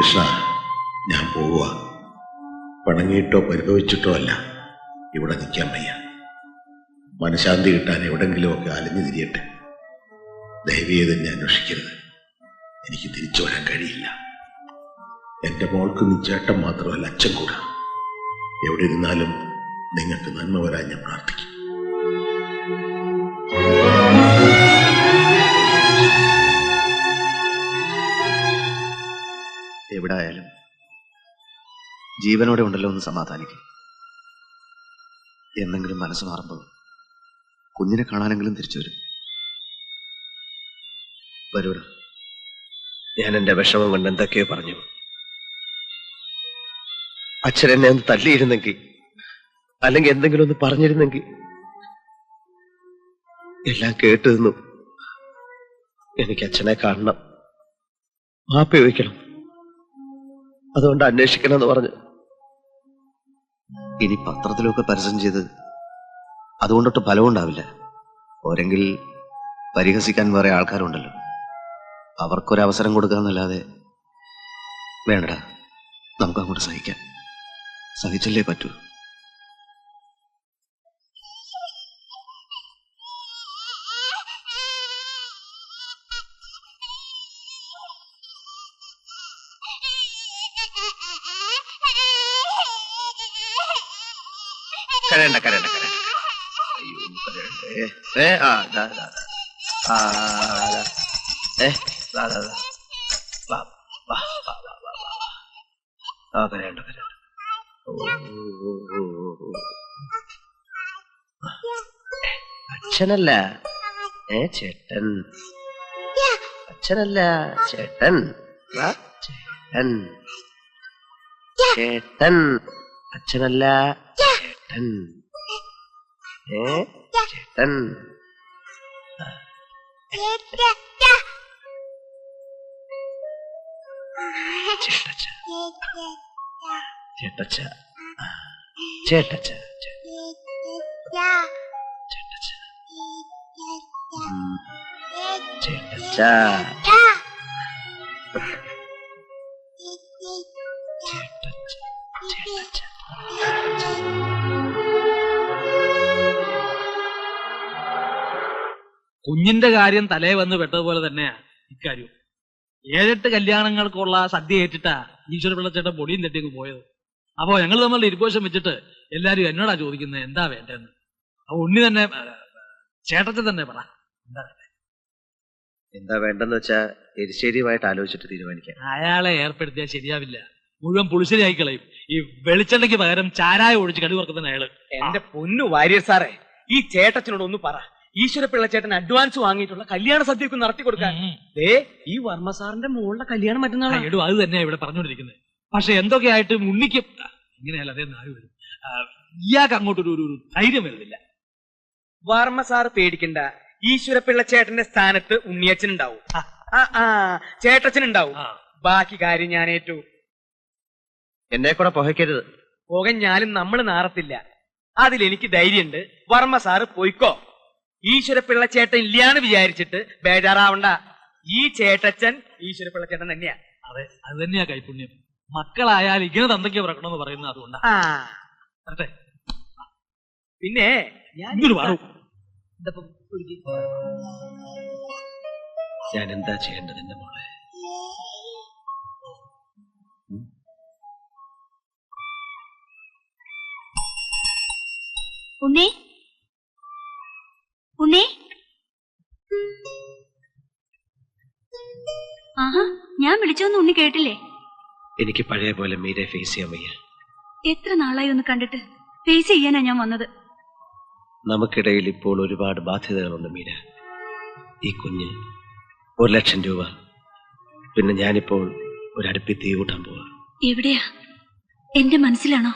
ഉണ്ണികൃഷ്ണ, ഞാൻ പോവുക. പിണങ്ങിയിട്ടോ പരിഭവിച്ചിട്ടോ അല്ല, ഇവിടെ നിൽക്കാൻ വയ്യ. മനഃശാന്തി കിട്ടാൻ എവിടെങ്കിലുമൊക്കെ അലഞ്ഞു തിരിയട്ടെ. ദയവേത് എന്നെ അന്വേഷിക്കരുത്. എനിക്ക് തിരിച്ചു വരാൻ കഴിയില്ല. എന്റെ മോൾക്ക് നീ ചേട്ടൻ മാത്രമല്ല, അച്ഛൻ കൂടെ. എവിടെ ഇരുന്നാലും നിങ്ങൾക്ക് നന്മ വരാൻ ഞാൻ പ്രാർത്ഥിക്കും. എവിടെ ആയാലും ജീവനോടെ ഉണ്ടല്ലോ എന്ന് സമാധാനിക്കും. എന്തെങ്കിലും മനസ്സ് മാറുമ്പോൾ കുഞ്ഞിനെ കാണാനെങ്കിലും തിരിച്ചു വരും. വരൂട. ഞാൻ എന്റെ വിഷമം കൊണ്ട് എന്തൊക്കെയോ പറഞ്ഞു. അച്ഛൻ എന്നെ ഒന്ന് തല്ലിയിരുന്നെങ്കിൽ, അല്ലെങ്കിൽ എന്തെങ്കിലും ഒന്ന് പറഞ്ഞിരുന്നെങ്കിൽ. എല്ലാം കേട്ടു നിന്നു. എനിക്ക് അച്ഛനെ കാണണം, മാപ്പി വയ്ക്കണം, അതുകൊണ്ട് അന്വേഷിക്കണം എന്ന് പറഞ്ഞു. ഇനി പത്രത്തിലൊക്കെ പരസ്യം ചെയ്ത് അതുകൊണ്ടൊട്ട് ഫലവും ഉണ്ടാവില്ല. പോരെങ്കിൽ പരിഹസിക്കാൻ വേറെ ആൾക്കാരുണ്ടല്ലോ, അവർക്കൊരവസരം കൊടുക്കാന്നല്ലാതെ. വേണ്ടടാ, നമുക്ക് അങ്ങോട്ട് സഹിക്കാം. സഹിച്ചല്ലേ പറ്റൂ. കരണ്ട കരണ്ട കരണ്ട. അയ്യോ കരണ്ടേ. ആ ദാ ദാ ആ ദാ ദാ ദാ. വാ വാ വാ വാ വാ. ആ കരണ്ട കരണ്ട. അച്ഛനല്ല, ചേട്ടൻ. അച്ഛനല്ല, ചേട്ടൻ. ചേട്ടൻ ചേട്ടൻ. അച്ഛനല്ല, ചേട്ടൻ. ചേട്ടൻ. ചേട്ടച്ച ചേട്ടച്ച ചേട്ടച്ച ചേട്ടച്ച ചേട്ടച്ച. കുഞ്ഞിന്റെ കാര്യം തലേ വന്ന് പെട്ടതുപോലെ തന്നെയാ ഇക്കാര്യവും. 7-8 കല്യാണങ്ങൾക്കുള്ള സദ്യ ഏറ്റിട്ടാ ഈശ്വര പിള്ളച്ചേട്ടൻ പൊടിയും തട്ടിയൊക്കെ പോയത്. അപ്പോ ഞങ്ങൾ തമ്മിലുള്ള ഇരുപോഷം വെച്ചിട്ട് എല്ലാരും എന്നോടാ ചോദിക്കുന്നത് എന്താ വേണ്ടെന്ന്. അപ്പൊ ഉണ്ണി തന്നെ, ചേട്ടത്തിൽ തന്നെ പറ എന്താ വേണ്ടെന്ന് വെച്ചാ എരിശ്ശേരിയുമായിട്ട് ആലോചിച്ചിട്ട് തീരുമാനിക്കാം. അയാളെ ഏർപ്പെടുത്തിയാൽ ശരിയാവില്ല, മുഴുവൻ പുളിശ്ശേരിയായി കളയും. ഈ വെളിച്ചെണ്ണയ്ക്ക് പകരം ചാരായ ഒഴിച്ച് കടി വറുക്കുന്ന അയാള്. എന്റെ പൊന്നു വാര്യർ സാറേ, ഈ ചേട്ടത്തിനോട് ഒന്ന് പറ, ഈശ്വരപിള്ള ചേട്ടൻ അഡ്വാൻസ് വാങ്ങിയിട്ടുള്ള കല്യാണ സദ്യക്ക് നടത്തി കൊടുക്കാൻ. ഈ വർമ്മ സാറിന്റെ മോളുടെ കല്യാണം മറ്റന്നാളാ. എടോ, അത് തന്നെയാ ഇവിടെ പറഞ്ഞുകൊണ്ടിരിക്കുന്നത്. പക്ഷെ എന്തൊക്കെയായിട്ടും ഉണ്ണിക്ക് ഇങ്ങനെയല്ല, അതേ നാല് വരും. ഇയാൾക്ക് അങ്ങോട്ടൊരു ധൈര്യം വരുന്നില്ല. വർമ്മ സാറ് പേടിക്കണ്ട, ഈശ്വരപിള്ള ചേട്ടന്റെ സ്ഥാനത്ത് ഉണ്ണിയച്ഛനുണ്ടാവും, ചേട്ടച്ചനുണ്ടാവും. ബാക്കി കാര്യം ഞാൻ ഏറ്റു. എന്നെ കൂടെ പുകയ്ക്കരുത്. പുകഞ്ഞാലും നമ്മൾ നാറത്തില്ല, അതിലെനിക്ക് ധൈര്യമുണ്ട്. വർമ്മ സാറ് പോയിക്കോ. ഈശ്വരപിള്ള ചേട്ടൻ ഇല്ലാന്ന് വിചാരിച്ചിട്ട് ബേജാറാവണ്ട. ഈ ചേട്ടച്ചൻ ഈശ്വരപിള്ള ചേട്ടൻ തന്നെയാ. അതെ, അത് തന്നെയാ കൈപുണ്യം. മക്കളായാൽ ഇങ്ങനെ തന്തയ്ക്ക് പിറക്കണമെന്ന് പറയുന്നത് അതുകൊണ്ടാ. പിന്നെ ഞാൻ എന്താ ചെയ്യേണ്ടത് എന്റെ മോളെ? ഉണ്ണി, ഉണ്ണി. ആഹാ, ഞാൻ വിളിച്ചോന്ന് ഉണ്ണി കേട്ടില്ലേ? എനിക്ക് പഴയ പോലെ മീരെ ഫേസ് ചെയ്യാൻ വയ്യ. എത്ര നാളായി ഒന്ന് കണ്ടിട്ട്. ഫേസ് ചെയ്യാനാ ഞാൻ വന്നത്. നമുക്കിടയിൽ ഇപ്പോൾ ഒരുപാട് ബാധ്യതകളുണ്ട് മീര. ഈ കുഞ്ഞ്, 1 ലക്ഷം രൂപ, പിന്നെ ഞാനിപ്പോൾ ഒരടുപ്പി തീ കൂട്ടാൻ പോവാ. എവിടെയാ? എന്റെ മനസ്സിലാണോ?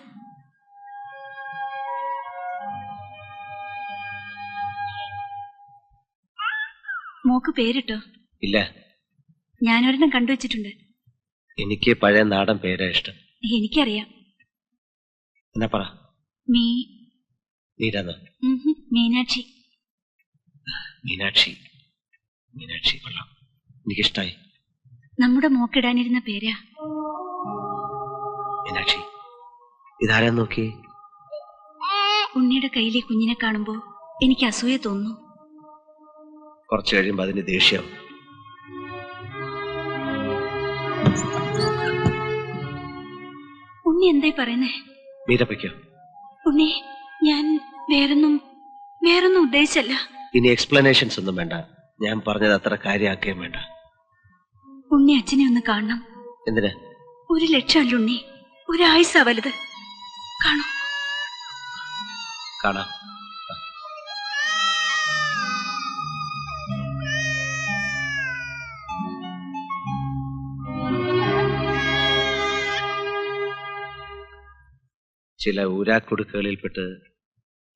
മോക്ക് പേരിട്ടോ? ഇല്ല, ഞാനൊരെണ്ണം കണ്ടുവച്ചിട്ടുണ്ട്. എനിക്ക് പഴയ നാടൻ പേരാ ഇഷ്ടം. എനിക്കറിയാം. എന്നാ പറ. മീരാന്നോ? മീനാക്ഷി. മീനാക്ഷി. മീനാക്ഷി കൊള്ളാം, എനിക്കിഷ്ടായി. നമ്മുടെ മോക്കിടാനിരുന്ന പേരാ. മീനാക്ഷി, ഇതാരാന്ന് നോക്കി. ഉണ്ണിയുടെ കയ്യിലെ കുഞ്ഞിനെ കാണുമ്പോ എനിക്ക് അസൂയ തോന്നുന്നു. കുറച്ചു കഴിയുമ്പോ അതിന് ദേഷ്യം. ഉണ്ണി എന്തായി പറയുന്നേ? മീരപ്പയ്ക്കോ? ഉണ്ണി, ഞാൻ വേറൊന്നും ഉദ്ദേശിച്ചല്ല. ഇനി എക്സ്പ്ലനേഷൻസ് ഒന്നും വേണ്ട. ഞാൻ പറഞ്ഞത് അത്ര കാര്യമാക്കുകയും വേണ്ട. ഉണ്ണി അച്ഛനെ ഒന്ന് കാണണം. എന്തിനാ? 1 ലക്ഷമല്ല ഉണ്ണി, 1 ആയുസ്സാ വലുത്. കാണൂ. കാണാം. ചില ഊരാക്കുടുക്കുകളിൽപ്പെട്ട്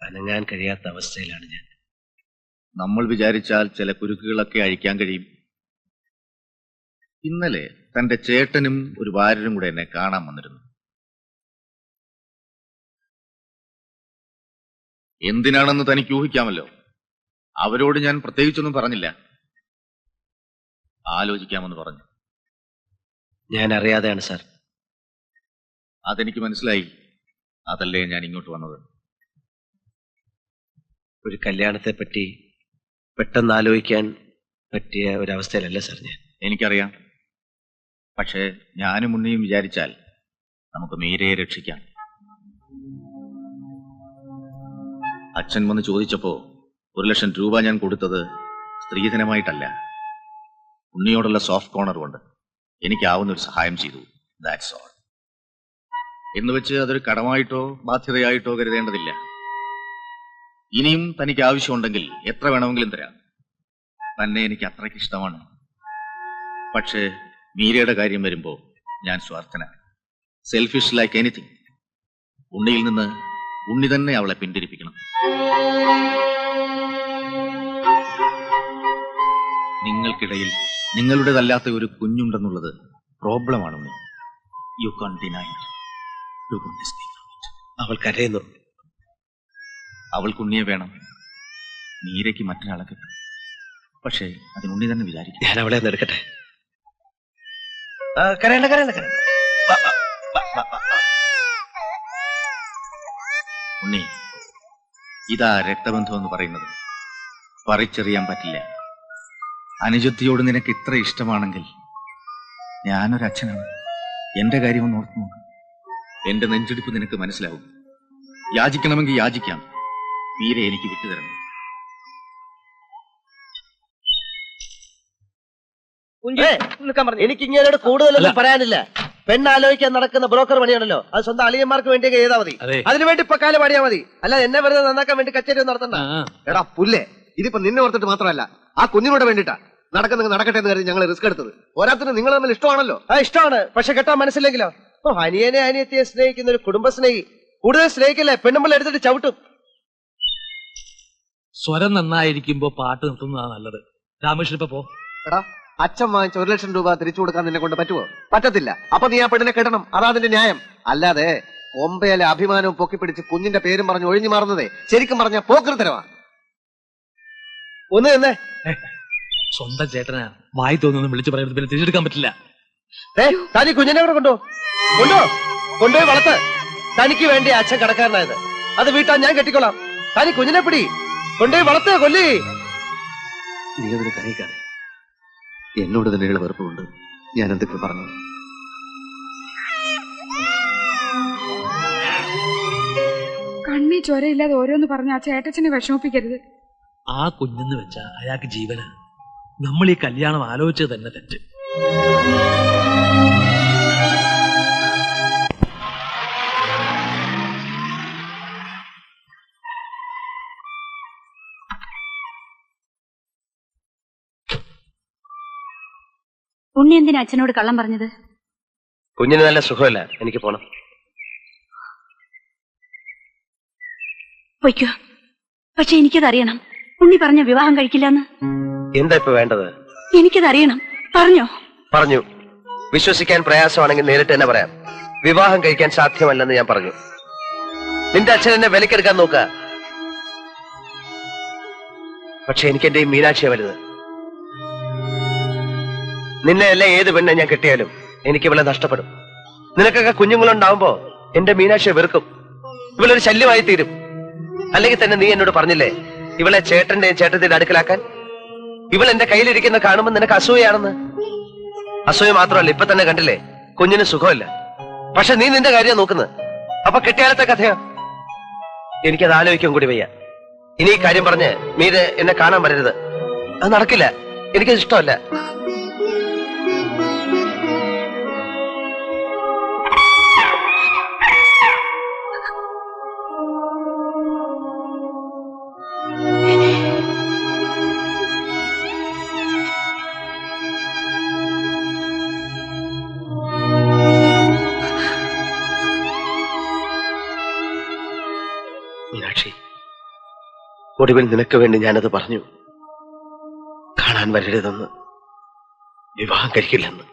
അനങ്ങാൻ കഴിയാത്ത അവസ്ഥയിലാണ് ഞാൻ. നമ്മൾ വിചാരിച്ചാൽ ചില കുരുക്കുകളൊക്കെ അഴിക്കാൻ കഴിയും. ഇന്നലെ തന്റെ ചേട്ടനും ഒരു ഭാര്യരും കൂടെ എന്നെ കാണാൻ വന്നിരുന്നു. എന്തിനാണെന്ന് തനിക്ക് ഊഹിക്കാമല്ലോ. അവരോട് ഞാൻ പ്രത്യേകിച്ചൊന്നും പറഞ്ഞില്ല. ആലോചിക്കാമെന്ന് പറഞ്ഞു. ഞാൻ അറിയാതെയാണ് സാർ. അതെനിക്ക് മനസ്സിലായി. അതല്ലേ ഞാൻ ഇങ്ങോട്ട് വന്നത്. ഒരു കല്യാണത്തെ പറ്റി പെട്ടെന്ന് ആലോചിക്കാൻ പറ്റിയ ഒരവസ്ഥയിലല്ല സാർ ഞാൻ. എനിക്കറിയാം. പക്ഷേ ഞാനും ഉണ്ണിയും വിചാരിച്ചാൽ നമുക്ക് മീരയെ രക്ഷിക്കാം. അച്ഛൻ വന്ന് ചോദിച്ചപ്പോ 1 ലക്ഷം രൂപ ഞാൻ കൊടുത്തത് സ്ത്രീധനമായിട്ടല്ല, ഉണ്ണിയോടുള്ള സോഫ്റ്റ് കോർണർ കൊണ്ട് എനിക്കാവുന്ന ഒരു സഹായം ചെയ്തു. That's all. എന്ന് വെച്ച് അതൊരു കടമായിട്ടോ ബാധ്യതയായിട്ടോ കരുതേണ്ടതില്ല. ഇനിയും തനിക്ക് ആവശ്യമുണ്ടെങ്കിൽ എത്ര വേണമെങ്കിലും തരാം. തന്നെ എനിക്ക് അത്രയ്ക്ക് ഇഷ്ടമാണ്. പക്ഷേ മീരയുടെ കാര്യം വരുമ്പോ ഞാൻ സ്വാർത്ഥനാണ്. Selfish like anything. ഉണ്ണിയിൽ നിന്ന് ഉണ്ണി തന്നെ അവളെ പിന്തിരിപ്പിക്കണം. നിങ്ങൾക്കിടയിൽ നിങ്ങളുടേതല്ലാത്ത ഒരു കുഞ്ഞുണ്ടെന്നുള്ളത് പ്രോബ്ലമാണ് Unni. You can't deny it. You can't despise. അവൾ കരയുന്നു. അവൾക്ക് ഉണ്ണിയെ വേണം. മീരയ്ക്ക് മറ്റൊരാളെ കിട്ടും. പക്ഷേ അതിനുണ്ണി തന്നെ വിചാരിക്കും. ഞാൻ അവളെ ഒന്ന് എടുക്കട്ടെ. കരയണ്ട കരയണ്ട കരയണ്ട. ഉണ്ണി, ഇതാ രക്തബന്ധം എന്ന് പറയുന്നത്. പറിച്ചെറിയാൻ പറ്റില്ല. അനുജത്തിയോട് നിനക്ക് ഇത്ര ഇഷ്ടമാണെങ്കിൽ ഞാനൊരച്ഛനാണ്. എന്റെ കാര്യം ഒന്ന് ഓർത്തു നോക്ക്. എന്റെ നെഞ്ചെടുപ്പ് നിനക്ക് മനസ്സിലാവും. യാചിക്കണമെങ്കിൽ യാചിക്കാം. മീരെ എനിക്ക് വിട്ടുതരണം. എനിക്ക് ഇങ്ങനോട് കൂടുതലൊന്നും പറയാനില്ല. പെണ്ണാലോചിക്കാൻ നടക്കുന്ന ബ്രോക്കർ പണിയാണല്ലോ. അത് സ്വന്തം അളിയന്മാർക്ക് വേണ്ടിയൊക്കെ ചെയ്താൽ മതി. അതിനുവേണ്ടി ഇപ്പൊ കാലം പാടിയാൽ മതി. അല്ലാതെ എന്നെ വെറുതെ നന്നാക്കാൻ വേണ്ടി കച്ചേരി നടത്തണ്ട. എടാ പുല്ലേ, ഇതിപ്പോ നിന്നെ ഓർത്തിട്ട് മാത്രമല്ല, ആ കുഞ്ഞിനോട് വേണ്ടിട്ടാ നടക്കുന്ന നടക്കട്ടെ എന്ന് കരുതി ഞങ്ങൾ റിസ്ക് എടുത്തത്. ഓരോരുത്തരും നിങ്ങൾ തമ്മിൽ ഇഷ്ടമാണല്ലോ. ഇഷ്ടമാണ്. പക്ഷെ കെട്ടാൻ മനസ്സിലെങ്കിലോ? അനിയനെ അനിയത്തിയെ സ്നേഹിക്കുന്ന ഒരു കുടുംബ സ്നേഹി കൂടുതൽ സ്നേഹിക്കല്ലേ പെണ്ണുമ്പോൾ എടുത്തിട്ട് ചവിട്ടും. സ്വരം നന്നായിരിക്കുമ്പോ പാട്ട് നിർത്തുന്നതാണ് നല്ലത്. രാമകൃഷ്ണൻ ഇപ്പൊ പോ. എടാ, അച്ഛൻ വാങ്ങിച്ച 1 ലക്ഷം രൂപ തിരിച്ചു കൊടുക്കാൻ നിന്നെ കൊണ്ട് പറ്റുമോ? പറ്റത്തില്ല. അപ്പൊ നീ ആ പെണ്ണിനെ കെട്ടണം. അതാ അതിന്റെ ന്യായം. അല്ലാതെ ഒമ്പയിലെ അഭിമാനവും പൊക്കിപ്പിടിച്ച് കുഞ്ഞിന്റെ പേരും പറഞ്ഞ് ഒഴിഞ്ഞു മാറുന്നതേ ശരിക്കും പറഞ്ഞ പോക്കൃത്തരവാ. ഒന്ന് തന്നെ സ്വന്തം ചേട്ടനാ വായി തോന്നുന്നു വിളിച്ചു പറയുന്നത് പിന്നെ തിരിച്ചെടുക്കാൻ പറ്റില്ല. തനി കുഞ്ഞിനെ കൂടെ കൊണ്ടുപോയി വളർത്ത്. തനിക്ക് വേണ്ടി അച്ഛൻ കടക്കാരനായത്. അത് വീട്ടാൻ ഞാൻ കെട്ടിക്കൊള്ളാം. തനി കുഞ്ഞിനെ പിടി, കൊണ്ടുപോയി വളർത്ത്. കൊല്ലി. നീ അതിന് കരയിക്കാതെ. എന്നോട് തന്നെയുള്ള വെറുപ്പുണ്ട്. ഞാൻ എന്തൊക്കെ പറഞ്ഞു. കണ്ണി ചോരയില്ലാതെ ഓരോന്ന് പറഞ്ഞ ആ ചേട്ടച്ചനെ വിഷമിപ്പിക്കരുത്. ആ കുഞ്ഞെന്ന് വെച്ചാ അയാൾക്ക് ജീവനാ. നമ്മൾ ഈ കല്യാണം ആലോചിച്ചത് തന്നെ തെറ്റ്. ഉണ്ണി എന്തിനാ അച്ഛനോട് കള്ളം പറഞ്ഞത്? കുഞ്ഞിന് നല്ല സുഖമല്ല, എനിക്ക് പോണം. പൊയ്ക്കോ. പക്ഷെ എനിക്കതറിയണം, ഉണ്ണി പറഞ്ഞ വിവാഹം കഴിക്കില്ലെന്ന്. എന്താ ഇപ്പൊ വേണ്ടത്? എനിക്കതറിയണം. പറഞ്ഞോ? പറഞ്ഞു. വിശ്വസിക്കാൻ പ്രയാസമാണെങ്കിൽ നേരിട്ട് തന്നെ പറയാം. വിവാഹം കഴിക്കാൻ സാധ്യമല്ലെന്ന് ഞാൻ പറഞ്ഞു. നിന്റെ അച്ഛൻ എന്നെ വിലക്കെടുക്കാൻ നോക്ക. പക്ഷെ എനിക്ക് എന്റെ ഈ മീനാക്ഷിയെ വലുത്. നിന്നെ അല്ല ഏത് പെണ്ണെ ഞാൻ കെട്ടിയാലും എനിക്ക് ഇവളെ നഷ്ടപ്പെടും. നിനക്കൊക്കെ കുഞ്ഞുങ്ങളുണ്ടാവുമ്പോ എന്റെ മീനാക്ഷിയെ വെറുക്കും. ഇവളൊരു ശല്യമായി തീരും. അല്ലെങ്കിൽ തന്നെ നീ എന്നോട് പറഞ്ഞില്ലേ ഇവളെ ചേട്ടന്റെയും ചേട്ടത്തിന്റെ അടുക്കലാക്കാൻ? ഇവൾ എന്റെ കയ്യിലിരിക്കുന്ന കാണുമ്പോൾ നിനക്ക് അസൂയാണെന്ന്. അസൂയ മാത്രമല്ല, ഇപ്പൊ തന്നെ കണ്ടില്ലേ കുഞ്ഞിന് സുഖമില്ല. പക്ഷെ നീ നിന്റെ കാര്യം നോക്കുന്നത്. അപ്പൊ കെട്ടിയാലത്തെ കഥയോ? എനിക്കത് ആലോചിക്കാൻ കൂടി വയ്യ. ഇനി ഈ കാര്യം പറഞ്ഞ് മീര എന്നെ കാണാൻ വരരുത്. അത് നടക്കില്ല. എനിക്കത് ഇഷ്ടമല്ല. മീനാക്ഷി, ഒടുവിൽ നിനക്ക് വേണ്ടി ഞാനത് പറഞ്ഞു. കാണാൻ വരരുതെന്ന്, വിവാഹം കഴിക്കില്ലെന്ന്.